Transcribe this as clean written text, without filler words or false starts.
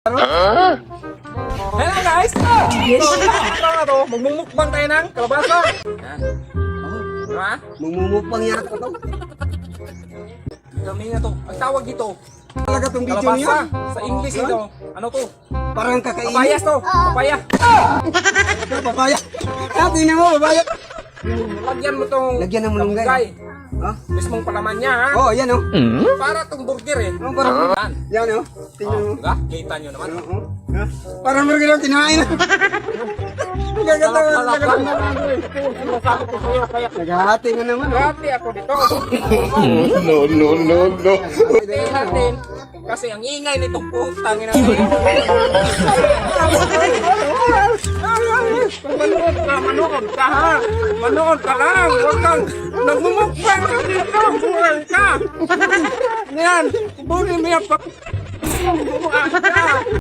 Hello guys! Ito na to, magmumukbang tayo ng kalabasa. Yan. Diba? Mumumukbang yata to. Kami na to. Ang tawag dito, Talaga tong video kalabasa. niya. Sa English ito, ano to? Parang kakainin. Papayas to. Papaya. Papaya. Tingnan mo, papaya. Lagyan mo tong Lagyan ng malunggay. Ha? Mismong palaman niya ha. Oh, yan oh. Para tong burger eh. Oh, parang Yan. yan oh. Tingnan mo. Diba? Kita nyo naman. Oo. Ha? Parang burger lang kinain. Gaganda mo. Sinasabi ko sa'yo, kaya Naghahati nga naman. Oh. grabe ako dito. No. Tingnan natin. Kasi ang ingay nitong putang ina. Manood ka ha. Manood ka lang. Huwag kang nagmumukbang ka dito. Buhay ka. Yan. Buli mo yan. Buhay ka.